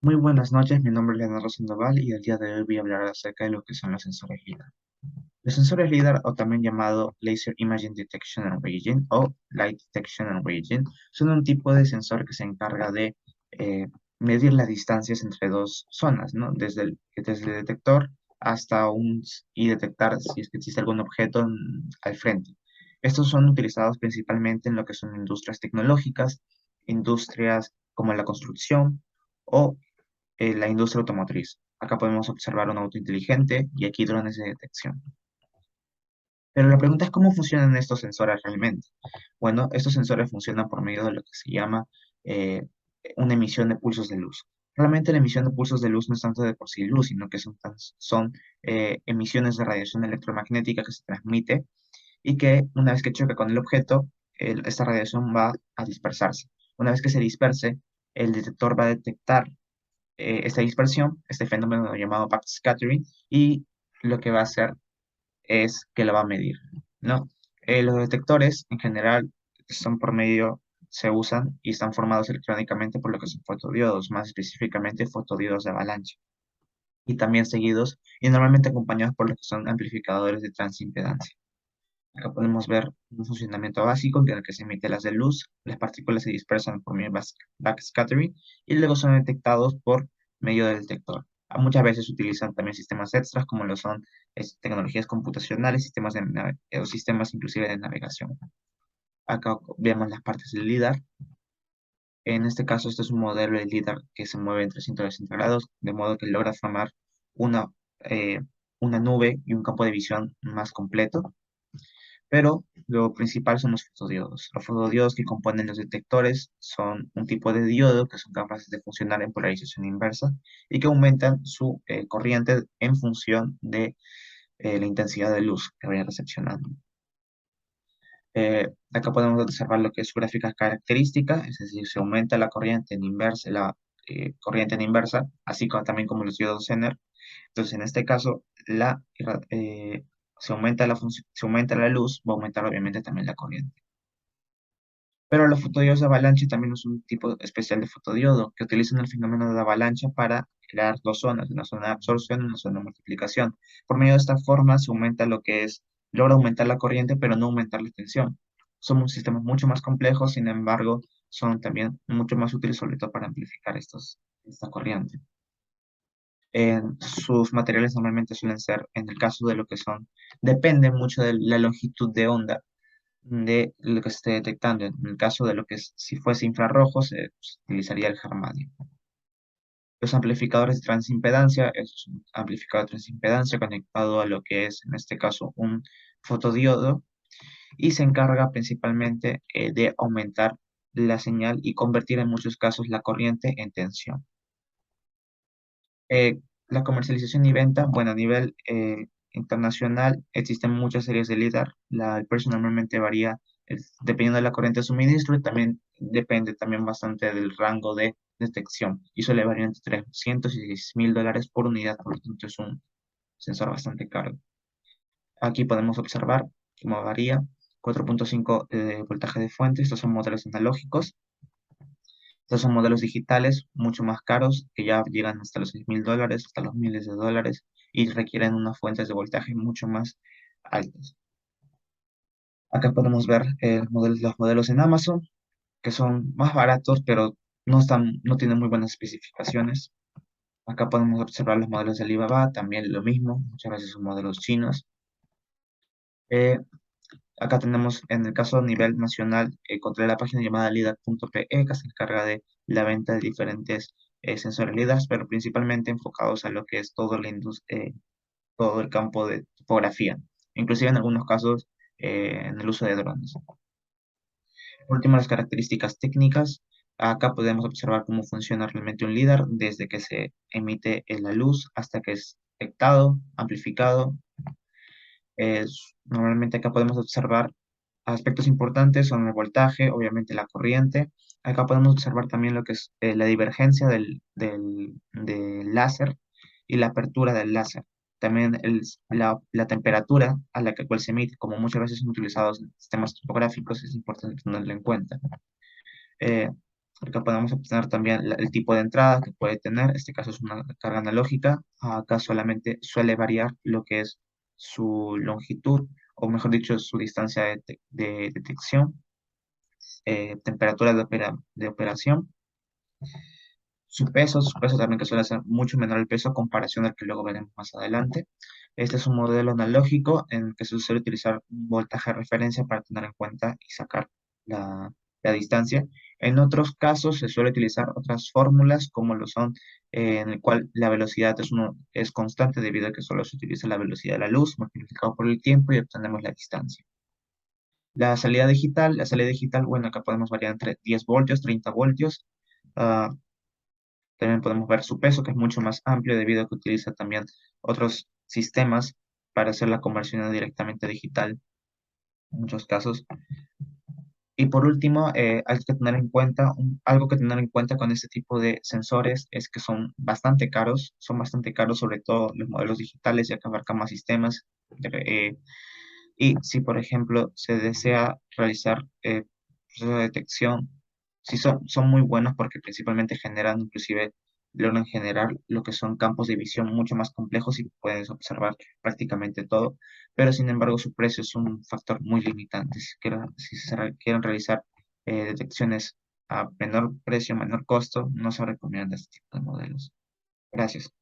Muy buenas noches, mi nombre es Leonardo Sandoval y el día de hoy voy a hablar acerca de lo que son los sensores LiDAR. Los sensores LiDAR, o también llamado Laser Imaging Detection and Ranging o Light Detection and Ranging, son un tipo de sensor que se encarga de medir las distancias entre dos zonas, ¿no? Desde el detector y detectar si es que existe algún objeto al frente. Estos son utilizados principalmente en lo que son industrias tecnológicas, industrias como la construcción o la industria automotriz. Acá podemos observar un auto inteligente y aquí drones de detección. Pero la pregunta es cómo funcionan estos sensores realmente. Bueno, estos sensores funcionan por medio de lo que se llama eh, una emisión de pulsos de luz. Realmente la emisión de pulsos de luz no es tanto de por sí luz, sino que son emisiones de radiación electromagnética que se transmite y que una vez que choca con el objeto, esta radiación va a dispersarse. Una vez que se disperse, el detector va a detectar esta dispersión, este fenómeno llamado backscattering, y lo que va a hacer es que lo va a medir, ¿no? Los detectores en general son por medio, se usan y están formados electrónicamente por lo que son fotodiodos, más específicamente fotodiodos de avalancha, y también seguidos y normalmente acompañados por lo que son amplificadores de transimpedancia. Acá podemos ver un funcionamiento básico en el que se emite las de luz, las partículas se dispersan por medio de backscattering y luego son detectados por medio del detector. Muchas veces se utilizan también sistemas extras como lo son tecnologías computacionales, o sistemas inclusive de navegación. Acá vemos las partes del LiDAR. En este caso, este es un modelo de LiDAR que se mueve en 360 grados, de modo que logra formar una, eh, una nube y un campo de visión más completo, pero lo principal son los fotodiodos. Los fotodiodos que componen los detectores son un tipo de diodo que son capaces de funcionar en polarización inversa y que aumentan su corriente en función de la intensidad de luz que vayan recepcionando. Acá podemos observar lo que es su gráfica característica, es decir, se aumenta la corriente en inversa, corriente en inversa, así como también como los diodos Zener. Entonces, en este caso, se aumenta la luz, va a aumentar obviamente también la corriente. Pero los fotodiodos de avalancha también es un tipo especial de fotodiodo que utilizan el fenómeno de avalancha para crear dos zonas, una zona de absorción y una zona de multiplicación. Por medio de esta forma se aumenta logra aumentar la corriente, pero no aumentar la tensión. Son sistemas mucho más complejos, sin embargo, son también mucho más útiles, sobre todo para amplificar esta corriente. Sus materiales normalmente suelen ser, en el caso de lo que son, depende mucho de la longitud de onda de lo que se esté detectando. En el caso de lo que es, si fuese infrarrojo, se utilizaría el germanio. Los amplificadores de transimpedancia, es un amplificador de transimpedancia conectado a lo que es, en este caso, un fotodiodo, y se encarga principalmente de aumentar la señal y convertir en muchos casos la corriente en tensión. La comercialización y venta, bueno, a nivel internacional existen muchas series de LiDAR. El precio normalmente varía dependiendo de la corriente de suministro y también depende también bastante del rango de detección. Y suele variar entre 300 y 6.000 dólares por unidad, por lo tanto es un sensor bastante caro. Aquí podemos observar cómo varía. 4.5 de voltaje de fuente, estos son modelos analógicos. Estos son modelos digitales mucho más caros que ya llegan hasta los 6.000 dólares, hasta los miles de dólares y requieren unas fuentes de voltaje mucho más altas. Acá podemos ver los modelos en Amazon, que son más baratos, pero no tienen muy buenas especificaciones. Acá podemos observar los modelos de Alibaba, también lo mismo, muchas veces son modelos chinos. Eh, Acá tenemos, en el caso a nivel nacional, encontré la página llamada lidar.pe, que se encarga de la venta de diferentes sensores LIDAR, pero principalmente enfocados a lo que es todo el campo de topografía, inclusive en algunos casos en el uso de drones. Por último, las características técnicas. Acá podemos observar cómo funciona realmente un LIDAR, desde que se emite la luz hasta que es detectado, amplificado. Normalmente acá podemos observar aspectos importantes, son el voltaje, obviamente la corriente. Acá podemos observar también lo que es la divergencia del láser y la apertura del láser. También la temperatura a la que cual se emite, como muchas veces son utilizados en sistemas topográficos, es importante tenerlo en cuenta. Eh, Acá podemos obtener también el tipo de entrada que puede tener. En este caso es una carga analógica. Acá solamente suele variar lo que es su longitud, o mejor dicho, su distancia de detección, temperatura de operación, su peso también que suele ser mucho menor el peso a comparación al que luego veremos más adelante. Este es un modelo analógico en el que se suele utilizar un voltaje de referencia para tener en cuenta y sacar la, la distancia. En otros casos se suele utilizar otras fórmulas como lo son, en el cual la velocidad es constante debido a que solo se utiliza la velocidad de la luz multiplicado por el tiempo y obtenemos la distancia. La salida digital, bueno, acá podemos variar entre 10 voltios, 30 voltios. ah, También podemos ver su peso, que es mucho más amplio debido a que utiliza también otros sistemas para hacer la conversión directamente digital en muchos casos. Y por último, hay que tener en cuenta, algo que tener en cuenta con este tipo de sensores es que son bastante caros, sobre todo los modelos digitales, ya que abarcan más sistemas. eh, y si, por ejemplo, se desea realizar procesos de detección, sí son muy buenos porque principalmente logran generar lo que son campos de visión mucho más complejos y puedes observar prácticamente todo, pero sin embargo su precio es un factor muy limitante. Si quieren realizar detecciones a menor precio, menor costo, no se recomienda este tipo de modelos. Gracias.